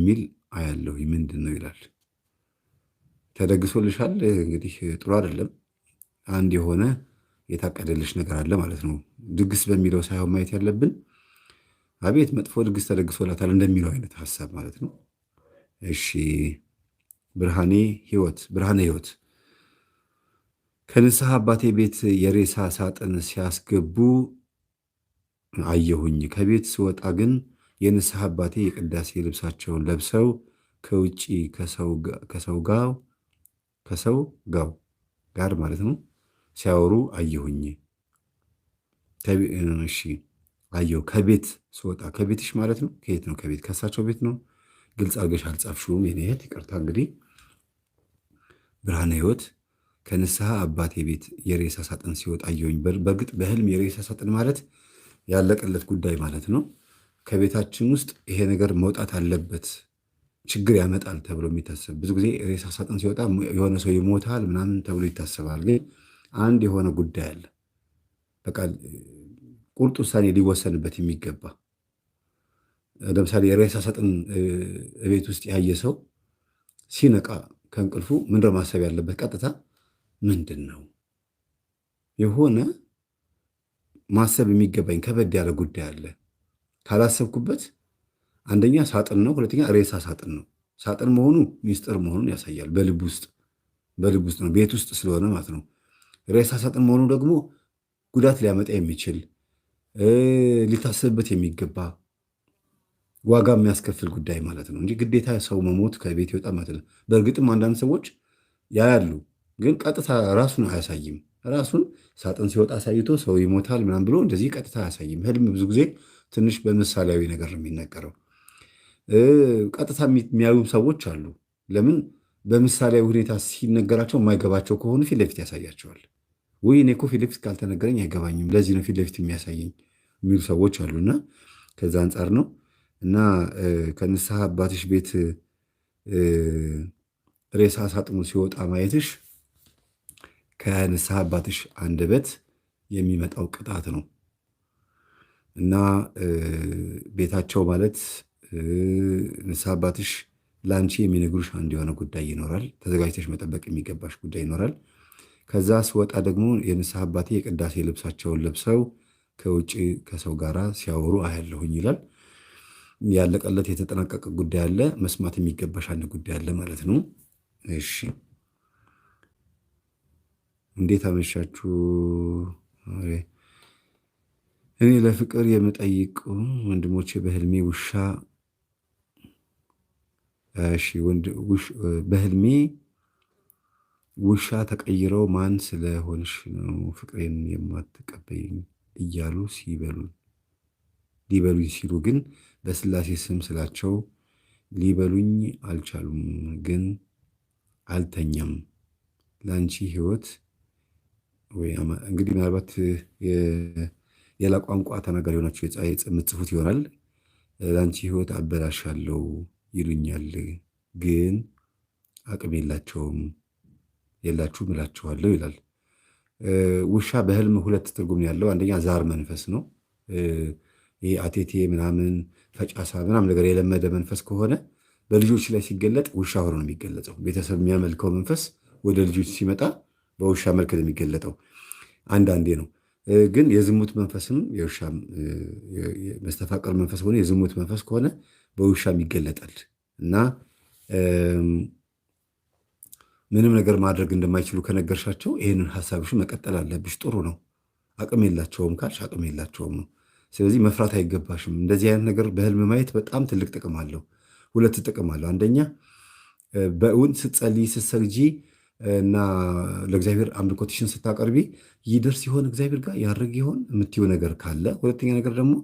የሚል አያለሁ። ምንድን ነው ይላል። ተደግሶልሻል። እንግዲህ ጥሩ አይደለም። አንድ የሆነ የታቀደልሽ ነገር አለ ማለት ነው። ድግስ በሚለው ሳይሆን ማየት ያለብን አቤት መጥፎ ድግስ ተደግሶላታል እንደሚለው አይነት ሀሳብ ማለት ነው። እሺ ብርሃነ ሕይወት ከንስሐ አባቴ ቤት የሬሳ ሳጥን ሲያስገቡ አየሁኝ። ከቤት ስወጣ ግን የንስሐ አባቴ የቅዳሴ ልብሳቸውን ለብሰው ከውጪ ከሰው ጋር ማለት ነው ሲያወሩ አየሁኝ። እሺ አየሁ። ከቤት ስወጣ ከቤትሽ ማለት ነው። ከየት ነው? ከቤት ከእሳቸው ቤት ነው። ግልጽ አድርገሽ አልጻፍሽውም የኔ እህት፣ ይቅርታ። እንግዲህ ብርሃነ ሕይወት ከንስሐ አባቴ ቤት የሬሳ ሳጥን ሲወጣ አየሁኝ። በእርግጥ በህልም የሬሳ ሳጥን ማለት ያለቀለት ጉዳይ ማለት ነው። ከቤታችን ውስጥ ይሄ ነገር መውጣት አለበት፣ ችግር ያመጣል ተብሎ የሚታሰብ ብዙ ጊዜ ሬሳ ሳጥን ሲወጣ የሆነ ሰው ይሞታል ምናምን ተብሎ ይታሰባል። ግን አንድ የሆነ ጉዳይ አለ፣ በቃ ቁርጥ ውሳኔ ሊወሰንበት የሚገባ። ለምሳሌ የሬሳ ሳጥን ቤት ውስጥ ያየ ሰው ሲነቃ ከእንቅልፉ ምንድነው ማሰብ ያለበት? ቀጥታ ምንድን ነው የሆነ ማሰብ የሚገባኝ ከበድ ያለ ጉዳይ አለ። ካላሰብኩበት አንደኛ ሳጥን ነው፣ ሁለተኛ ሬሳ ሳጥን ነው። ሳጥን መሆኑ ሚስጥር መሆኑን ያሳያል። በልብ ውስጥ ነው፣ ቤት ውስጥ ስለሆነ ማለት ነው። ሬሳ ሳጥን መሆኑ ደግሞ ጉዳት ሊያመጣ የሚችል ሊታሰብበት የሚገባ ዋጋ የሚያስከፍል ጉዳይ ማለት ነው እንጂ ግዴታ ሰው መሞት ከቤት ይወጣ ማለት ነው። በእርግጥም አንዳንድ ሰዎች ያያሉ፣ ግን ቀጥታ ራሱን አያሳይም። ራሱን ሳጥን ሲወጣ አሳይቶ ሰው ይሞታል ምናምን ብሎ እንደዚህ ቀጥታ አያሳይም። ህልም ብዙ ጊዜ ትንሽ በምሳሌያዊ ነገር ነው የሚነገረው። ቀጥታ የሚያዩ ሰዎች አሉ። ለምን? በምሳሌያዊ ሁኔታ ሲነገራቸው የማይገባቸው ከሆኑ ፊት ለፊት ያሳያቸዋል። ወይ እኔ እኮ ፊት ለፊት ካልተነገረኝ አይገባኝም፣ ለዚህ ነው ፊት ለፊት የሚያሳየኝ የሚሉ ሰዎች አሉና ከዛ አንጻር ነው። እና ከንስሐ አባትሽ ቤት ሬሳ ሳጥኑ ሲወጣ ማየትሽ ከንስሐ አባትሽ አንደበት የሚመጣው ቅጣት ነው። እና ቤታቸው ማለት ንስሐ አባትሽ ለአንቺ የሚነግሩሽ አንድ የሆነ ጉዳይ ይኖራል። ተዘጋጅተሽ መጠበቅ የሚገባሽ ጉዳይ ይኖራል። ከዛ ስወጣ ደግሞ የንስሐ አባቴ የቅዳሴ ልብሳቸውን ለብሰው ከውጭ ከሰው ጋር ሲያወሩ አያለሁኝ ይላል። ያለቀለት የተጠናቀቀ ጉዳይ አለ። መስማት የሚገባሽ አንድ ጉዳይ አለ ማለት ነው። እሺ እንዴት አመሻችሁ? እኔ ለፍቅር የምጠይቅ ወንድሞቼ በህልሜ በህልሜ ውሻ ተቀይረው ማን ስለሆንሽ ነው ፍቅሬን የማትቀበይኝ እያሉ ሊበሉኝ ሲሉ ግን በስላሴ ስም ስላቸው ሊበሉኝ አልቻሉም። ግን አልተኛም። ለአንቺ ህይወት እንግዲህ ምናልባት ሌላ ቋንቋ ተናጋሪ ሆናችሁ የምትጽፉት ይሆናል። ለአንቺ ህይወት አበላሻለሁ ይሉኛል፣ ግን አቅም የላችሁም እላችኋለሁ ይላል። ውሻ በህልም ሁለት ትርጉም ያለው፣ አንደኛ ዛር መንፈስ ነው። ይሄ አቴቴ ምናምን ፈጫሳ ምናምን ነገር የለመደ መንፈስ ከሆነ በልጆች ላይ ሲገለጥ ውሻ ሆኖ ነው የሚገለጸው። ቤተሰብ የሚያመልከው መንፈስ ወደ ልጆች ሲመጣ በውሻ መልክ ነው የሚገለጠው። አንዳንዴ ነው ግን የዝሙት መንፈስም የውሻ መስተፋቀር መንፈስ ሆነ የዝሙት መንፈስ ከሆነ በውሻም ይገለጣል። እና ምንም ነገር ማድረግ እንደማይችሉ ከነገርሻቸው ይህንን ሀሳብሽ መቀጠል አለብሽ። ጥሩ ነው። አቅም የላቸውም ካልሽ አቅም የላቸውም ነው። ስለዚህ መፍራት አይገባሽም። እንደዚህ አይነት ነገር በህልም ማየት በጣም ትልቅ ጥቅም አለው። ሁለት ጥቅም አለው። አንደኛ በእውን ስትጸልይ ስትሰግጂ እና ለእግዚአብሔር አምልኮትሽን ስታቀርቢ ይደርስ ይሆን እግዚአብሔር ጋር ያደርግ ይሆን የምትይው ነገር ካለ፣ ሁለተኛ ነገር ደግሞ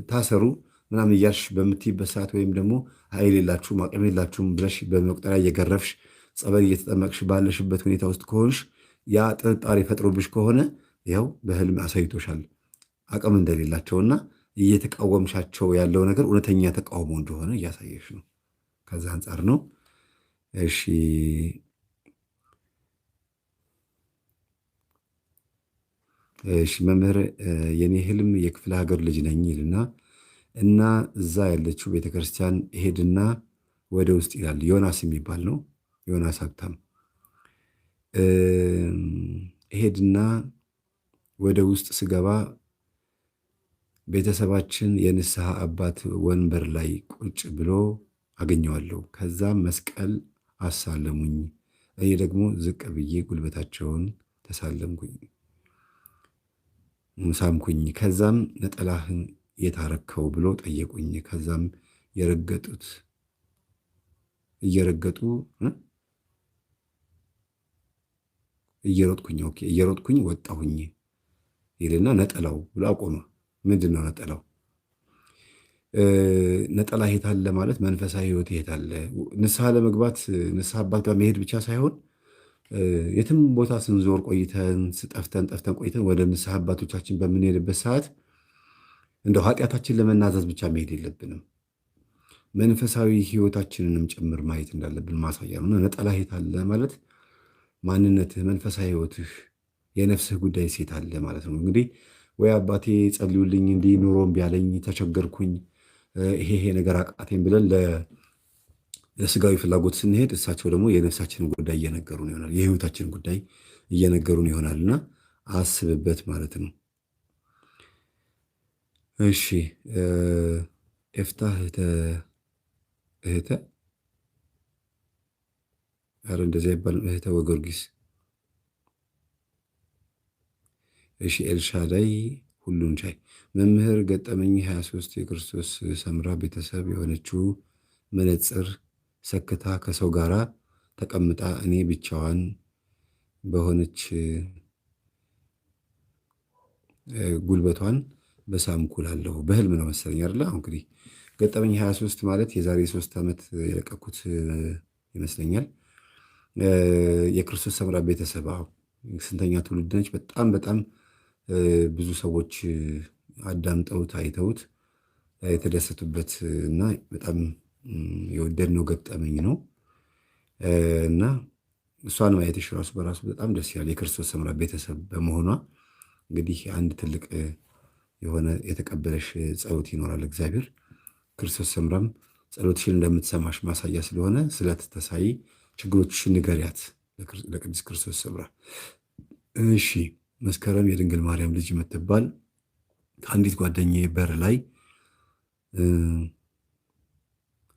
ታሰሩ ምናምን እያልሽ በምትይበት ሰዓት ወይም ደግሞ ኃይል የላችሁም አቅም የላችሁም ብለሽ በመቁጠሪያ እየገረፍሽ ጸበል እየተጠመቅሽ ባለሽበት ሁኔታ ውስጥ ከሆንሽ ያ ጥርጣሬ ፈጥሮብሽ ከሆነ ያው በህልም አሳይቶሻል አቅም እንደሌላቸውና እየተቃወምሻቸው ያለው ነገር እውነተኛ ተቃውሞ እንደሆነ እያሳየሽ ነው። ከዛ አንጻር ነው። እሺ መምህር የኔ ህልም የክፍለ ሀገር ልጅ ነኝ ይልና እና እዛ ያለችው ቤተክርስቲያን ሄድና ወደ ውስጥ ይላል። ዮናስ የሚባል ነው። ዮናስ ሀብታም ሄድና ወደ ውስጥ ስገባ ቤተሰባችን የንስሐ አባት ወንበር ላይ ቁጭ ብሎ አገኘዋለሁ። ከዛም መስቀል አሳለሙኝ። እኔ ደግሞ ዝቅ ብዬ ጉልበታቸውን ተሳለምኩኝ፣ ሳምኩኝ። ከዛም ነጠላህን የታረከው ብሎ ጠየቁኝ። ከዛም እየሮጥኩኝ ወጣሁኝ ይልና ነጠላው ብሎ አቆመ። ምንድን ነው ነጠላው? ነጠላ የት አለ ማለት መንፈሳዊ ሕይወት የት አለ? ንስሐ ለመግባት ንስሐ አባት ጋር መሄድ ብቻ ሳይሆን የትም ቦታ ስንዞር ቆይተን ጠፍተን ቆይተን ወደ ንስሐ አባቶቻችን በምንሄድበት ሰዓት እንደው ኃጢአታችን ለመናዘዝ ብቻ መሄድ የለብንም። መንፈሳዊ ሕይወታችንንም ጭምር ማየት እንዳለብን ማሳያ ነው። ነጠላ የት አለ ማለት ማንነትህ፣ መንፈሳዊ ሕይወትህ፣ የነፍስህ ጉዳይ ሴት አለ ማለት ነው። እንግዲህ ወይ አባቴ ጸልዩልኝ፣ እንዲህ ኑሮ እምቢ አለኝ፣ ተቸገርኩኝ፣ ይሄ ነገር አቃቴን ብለን ለስጋዊ ፍላጎት ስንሄድ እሳቸው ደግሞ የነፍሳችንን ጉዳይ እየነገሩን ይሆናል፣ የህይወታችንን ጉዳይ እየነገሩን ይሆናልና አስብበት ማለት ነው። እሺ ኤፍታህ እህተ ኧረ እንደዚያ ይባል እህተ ወጊዮርጊስ። እሺ ኤልሻዳይ ሁሉን ቻይ መምህር ገጠመኝ 23 የክርስቶስ ሰምራ ቤተሰብ የሆነችው መነጽር ሰክታ ከሰው ጋራ ተቀምጣ እኔ ብቻዋን በሆነች ጉልበቷን በሳምኩላለሁ። በህልም ነው መሰለኝ አይደለ? አሁን እንግዲህ ገጠመኝ 23 ማለት የዛሬ 3 ዓመት የለቀኩት ይመስለኛል። የክርስቶስ ሰምራ ቤተሰብ ስንተኛ ትውልድ ነች? በጣም ብዙ ሰዎች አዳምጠውት አይተውት የተደሰቱበት እና በጣም የወደድነው ገጠመኝ ነው እና እሷን ማየትሽ ራሱ በራሱ በጣም ደስ ይላል። የክርስቶስ ሰምራ ቤተሰብ በመሆኗ እንግዲህ አንድ ትልቅ የሆነ የተቀበለሽ ጸሎት ይኖራል እግዚአብሔር። ክርስቶስ ሰምራም ጸሎትሽን እንደምትሰማሽ ማሳያ ስለሆነ ስለተተሳይ ችግሮችሽን ንገሪያት ለቅድስት ክርስቶስ ሰምራ። እሺ መስከረም የድንግል ማርያም ልጅ የምትባል ከአንዲት ጓደኛዬ በር ላይ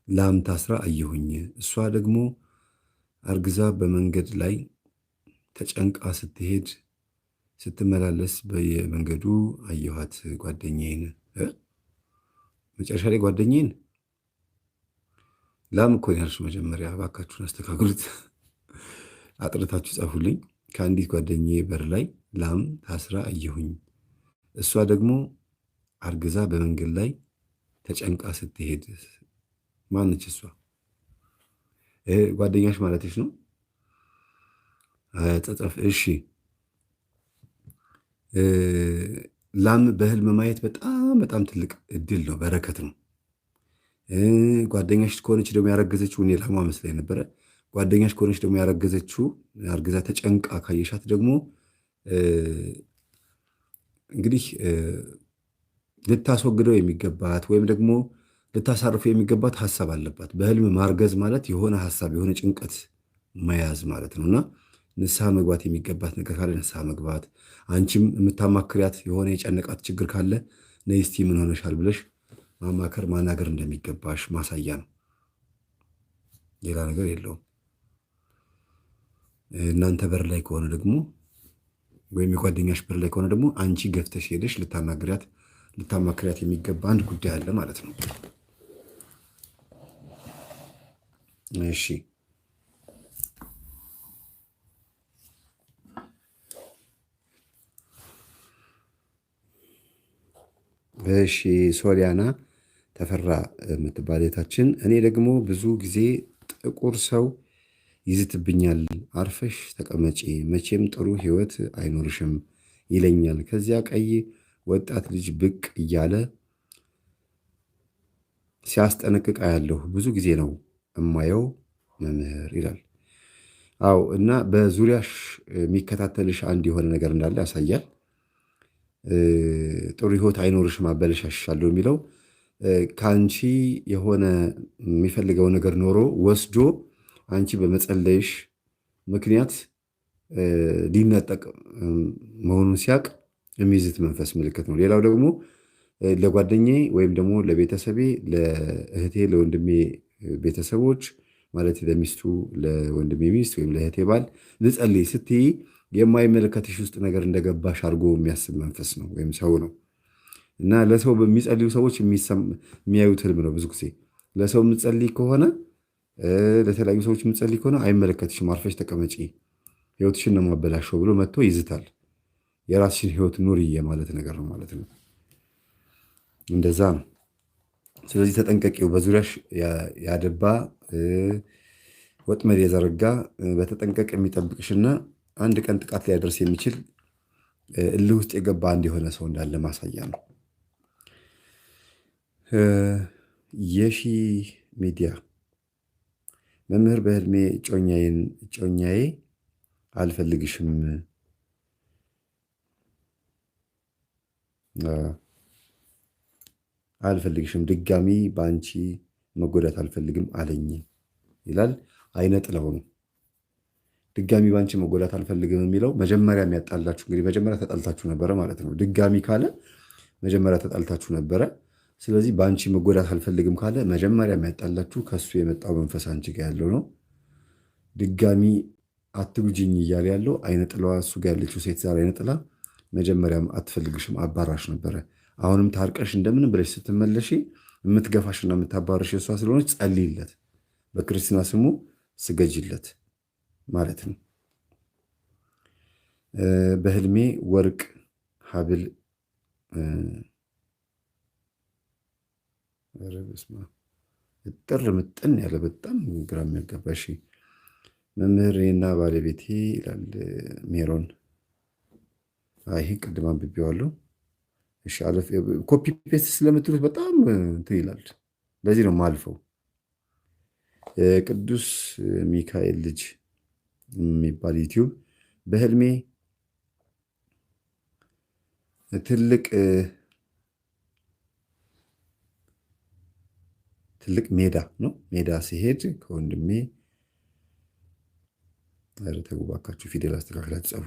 ላም ታስራ አየሁኝ። እሷ ደግሞ አርግዛ በመንገድ ላይ ተጨንቃ ስትመላለስ በየመንገዱ አየኋት ጓደኛዬን። መጨረሻ ላይ ጓደኛዬን ላም እኮ ነው ያልሽው። መጀመሪያ እባካችሁን አስተካክሉት፣ አጥርታችሁ ጻፉልኝ። ከአንዲት ጓደኛዬ በር ላይ ላም ታስራ አየሁኝ። እሷ ደግሞ አርግዛ በመንገድ ላይ ተጨንቃ ስትሄድ። ማነች እሷ? ጓደኛሽ ማለትሽ ነው? ጸጸፍ። እሺ ላም በህልም ማየት በጣም ትልቅ እድል ነው፣ በረከት ነው። ጓደኛሽ ከሆነች ደግሞ ያረገዘችው እኔ ላሟ መስላኝ ነበረ። ጓደኛሽ ከሆነች ደግሞ ያረገዘችው አርግዛ ተጨንቃ ካየሻት ደግሞ እንግዲህ ልታስወግደው የሚገባት ወይም ደግሞ ልታሳርፉ የሚገባት ሀሳብ አለባት። በህልም ማርገዝ ማለት የሆነ ሀሳብ የሆነ ጭንቀት መያዝ ማለት ነው እና ንስሐ መግባት የሚገባት ነገር ካለ ንስሐ መግባት፣ አንቺም የምታማክሪያት የሆነ የጨነቃት ችግር ካለ ነይ እስቲ ምን ሆነሻል ብለሽ ማማከር ማናገር እንደሚገባሽ ማሳያ ነው። ሌላ ነገር የለውም። እናንተ በር ላይ ከሆነ ደግሞ ወይም የጓደኛሽ በር ላይ ከሆነ ደግሞ አንቺ ገፍተሽ ሄደሽ ልታማክሪያት የሚገባ አንድ ጉዳይ አለ ማለት ነው። እሺ ሶሊያና ተፈራ የምትባል እህታችን እኔ ደግሞ ብዙ ጊዜ ጥቁር ሰው ይዝትብኛል፣ አርፈሽ ተቀመጪ፣ መቼም ጥሩ ህይወት አይኖርሽም ይለኛል። ከዚያ ቀይ ወጣት ልጅ ብቅ እያለ ሲያስጠነቅቅ አያለሁ። ብዙ ጊዜ ነው እማየው መምህር ይላል። አዎ እና በዙሪያሽ የሚከታተልሽ አንድ የሆነ ነገር እንዳለ ያሳያል። ጥሩ ህይወት አይኖርሽም አበለሻሻለሁ የሚለው ከአንቺ የሆነ የሚፈልገው ነገር ኖሮ ወስዶ አንቺ በመጸለይሽ ምክንያት ሊነጠቅ መሆኑን ሲያቅ የሚይዝት መንፈስ ምልክት ነው። ሌላው ደግሞ ለጓደኛዬ ወይም ደግሞ ለቤተሰቤ፣ ለእህቴ፣ ለወንድሜ ቤተሰቦች ማለት ለሚስቱ፣ ለወንድሜ ሚስት ወይም ለእህቴ ባል ልጸልይ ስትይ የማይመለከትሽ ውስጥ ነገር እንደገባሽ አድርጎ የሚያስብ መንፈስ ነው ወይም ሰው ነው እና ለሰው በሚጸልዩ ሰዎች የሚያዩት ህልም ነው። ብዙ ጊዜ ለሰው የምጸልይ ከሆነ ለተለያዩ ሰዎች የምጸልይ ከሆነ አይመለከትሽም፣ አርፈሽ ተቀመጪ፣ ህይወትሽን ነው የማበላሸው ብሎ መጥቶ ይዝታል። የራስሽን ህይወት ኑሪ የማለት ነገር ነው ማለት ነው። እንደዛ ነው። ስለዚህ ተጠንቀቂው። በዙሪያሽ ያደባ ወጥመድ የዘረጋ በተጠንቀቅ የሚጠብቅሽና አንድ ቀን ጥቃት ሊያደርስ የሚችል እልህ ውስጥ የገባ አንድ የሆነ ሰው እንዳለ ማሳያ ነው። የሺ ሚዲያ መምህር በህልሜ እጮኛዬ አልፈልግሽም ድጋሚ በአንቺ መጎዳት አልፈልግም አለኝ ይላል። አይነ ጥላው ነው። ድጋሚ በአንቺ መጎዳት አልፈልግም የሚለው መጀመሪያ የሚያጣላችሁ እንግዲህ መጀመሪያ ተጣልታችሁ ነበረ ማለት ነው። ድጋሚ ካለ መጀመሪያ ተጣልታችሁ ነበረ። ስለዚህ በአንቺ መጎዳት አልፈልግም ካለ መጀመሪያ የሚያጣላችሁ ከሱ የመጣው መንፈስ አንቺ ጋር ያለው ነው። ድጋሚ አትጉጂኝ እያለ ያለው አይነ ጥላዋ እሱ ጋር ያለችው ሴት ዛሬ አይነ ጥላ መጀመሪያም አትፈልግሽም፣ አባራሽ ነበረ። አሁንም ታርቀሽ እንደምን ብለሽ ስትመለሺ የምትገፋሽና የምታባርሽ እሷ ስለሆነች ጸልይለት፣ በክርስትና ስሙ ስገጅለት ማለት ነው። በህልሜ ወርቅ ሀብል ጥር ምጥን ያለ በጣም ግራ የሚያጋባሽ መምህሬና ባለቤቴ ይላል ሜሮን። ይሄ ቅድም አንብቤዋለሁ። እሺ አለፍ ኮፒ ፔስት ስለምትሉት በጣም እንትን ይላል። ለዚህ ነው ማልፈው። ቅዱስ ሚካኤል ልጅ የሚባል ዩቲዩብ በህልሜ ትልቅ ሜዳ ነው። ሜዳ ሲሄድ ከወንድሜ ተጉባካችሁ ፊደል አስተካክላችሁ ጻፉ።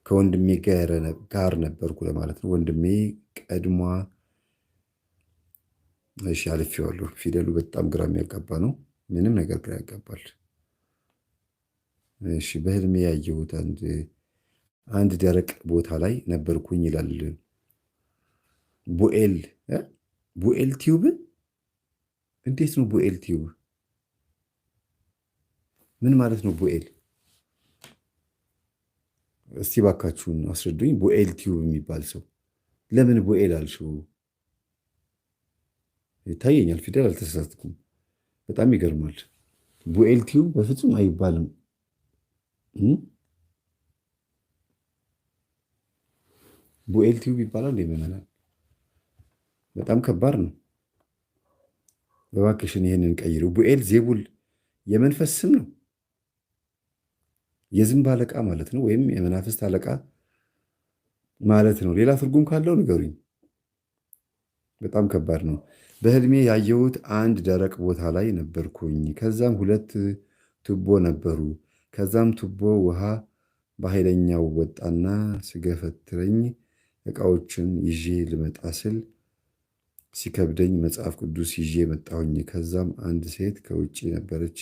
ከወንድሜ ጋር ነበርኩ ለማለት ነው። ወንድሜ ቀድሟ። እሺ አልፌዋለሁ። ፊደሉ በጣም ግራ የሚያጋባ ነው። ምንም ነገር ግራ ያጋባል። እሺ በህልሜ ያየሁት አንድ ደረቅ ቦታ ላይ ነበርኩኝ ይላል ቡኤል ቲዩብ። እንዴት ነው ቡኤል ቲዩብ? ምን ማለት ነው ቡኤል? እስቲ ባካችሁን አስረዱኝ። ቡኤል ቲዩብ የሚባል ሰው ለምን ቡኤል አልሽው? ይታየኛል፣ ፊደል አልተሳሳትኩም። በጣም ይገርማል። ቡኤል ቲዩብ በፍጹም አይባልም። ቡኤል ቲዩብ ይባላል ይመናል። በጣም ከባድ ነው። በባክሽን ይህንን ቀይሩ። ቡኤል ዜቡል የመንፈስ ስም ነው። የዝንብ አለቃ ማለት ነው፣ ወይም የመናፍስት አለቃ ማለት ነው። ሌላ ትርጉም ካለው ንገሩኝ። በጣም ከባድ ነው። በህልሜ ያየሁት አንድ ደረቅ ቦታ ላይ ነበርኩኝ። ከዛም 2 ቱቦ ነበሩ። ከዛም ቱቦ ውሃ በኃይለኛው ወጣና ስገፈትረኝ እቃዎችን ይዤ ልመጣ ስል ሲከብደኝ መጽሐፍ ቅዱስ ይዤ መጣሁኝ። ከዛም አንድ ሴት ከውጭ ነበረች።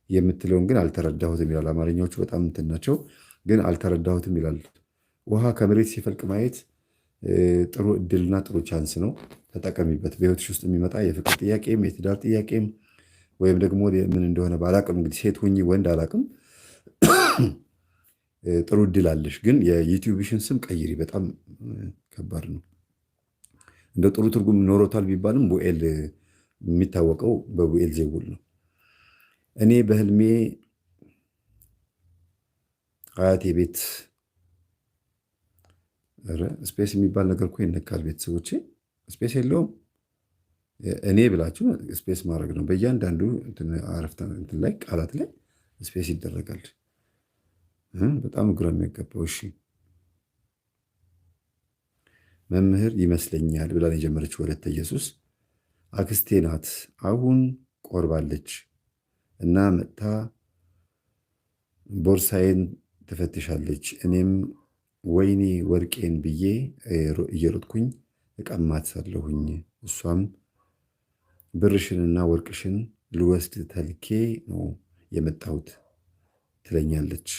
የምትለውን ግን አልተረዳሁትም ይላል። አማርኛዎቹ በጣም እንትን ናቸው፣ ግን አልተረዳሁትም ይላል። ውሃ ከመሬት ሲፈልቅ ማየት ጥሩ እድልና ጥሩ ቻንስ ነው። ተጠቀሚበት። በህይወትሽ ውስጥ የሚመጣ የፍቅር ጥያቄም የትዳር ጥያቄም ወይም ደግሞ ምን እንደሆነ ባላቅም፣ እንግዲህ ሴት ሁኚ ወንድ አላቅም፣ ጥሩ እድል አለሽ። ግን የዩቲዩብሽን ስም ቀይሪ። በጣም ከባድ ነው። እንደ ጥሩ ትርጉም ኖሮታል ቢባልም ቡኤል የሚታወቀው በቡኤል ዜቡል ነው። እኔ በህልሜ አያቴ ቤት ስፔስ የሚባል ነገር እኮ ይነካል። ቤተሰቦቼ ስፔስ የለውም። እኔ ብላችሁ ስፔስ ማድረግ ነው። በእያንዳንዱ አረፍተ ላይ ቃላት ላይ ስፔስ ይደረጋል። በጣም ግራ የሚያገባው። እሺ መምህር ይመስለኛል ብላን የጀመረችው ወለተ ኢየሱስ አክስቴ ናት። አሁን ቆርባለች እና መጥታ ቦርሳዬን ትፈትሻለች። እኔም ወይኔ ወርቄን ብዬ እየሮጥኩኝ እቀማታለሁኝ። እሷም ብርሽንና ወርቅሽን ልወስድ ተልኬ ነው የመጣሁት ትለኛለች።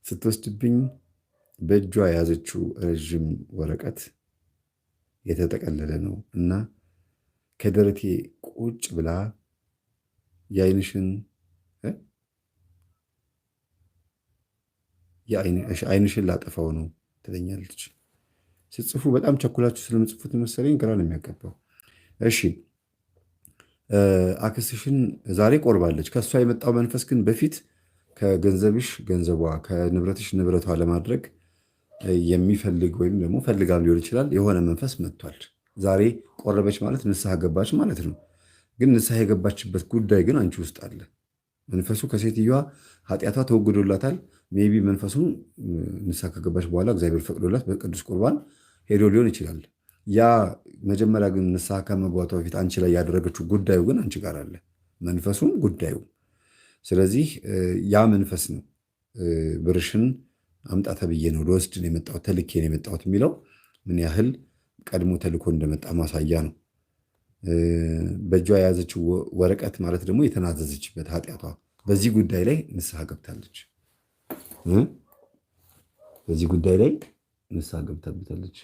ስትወስድብኝ በእጇ የያዘችው ረዥም ወረቀት የተጠቀለለ ነው እና ከደረቴ ቁጭ ብላ ዓይንሽን ላጠፋው ነው ትለኛለች። ስትጽፉ በጣም ቸኩላችሁ ስለምጽፉት መሰለኝ ግራ ነው የሚያገባው። እሺ አክስትሽን ዛሬ ቆርባለች። ከእሷ የመጣው መንፈስ ግን በፊት ከገንዘብሽ ገንዘቧ ከንብረትሽ ንብረቷ ለማድረግ የሚፈልግ ወይም ደግሞ ፈልጋም ሊሆን ይችላል የሆነ መንፈስ መጥቷል። ዛሬ ቆረበች ማለት ንስሐ ገባች ማለት ነው። ግን ንስሐ የገባችበት ጉዳይ ግን አንቺ ውስጥ አለ። መንፈሱ ከሴትዮዋ ኃጢአቷ ተወግዶላታል። ሜይ ቢ መንፈሱም ንስሐ ከገባች በኋላ እግዚአብሔር ፈቅዶላት በቅዱስ ቁርባን ሄዶ ሊሆን ይችላል። ያ መጀመሪያ ግን ንስሐ ከመግባቷ በፊት አንቺ ላይ ያደረገችው ጉዳዩ ግን አንቺ ጋር አለ፣ መንፈሱም ጉዳዩ። ስለዚህ ያ መንፈስ ነው ብርሽን አምጣ ተብዬ ነው ልወስድ ነው የመጣሁት ተልኬ ነው የመጣሁት የሚለው ምን ያህል ቀድሞ ተልኮ እንደመጣ ማሳያ ነው። በእጇ የያዘችው ወረቀት ማለት ደግሞ የተናዘዘችበት ኃጢአቷ፣ በዚህ ጉዳይ ላይ ንስሐ ገብታለች። በዚህ ጉዳይ ላይ ንስሐ ገብታበታለች።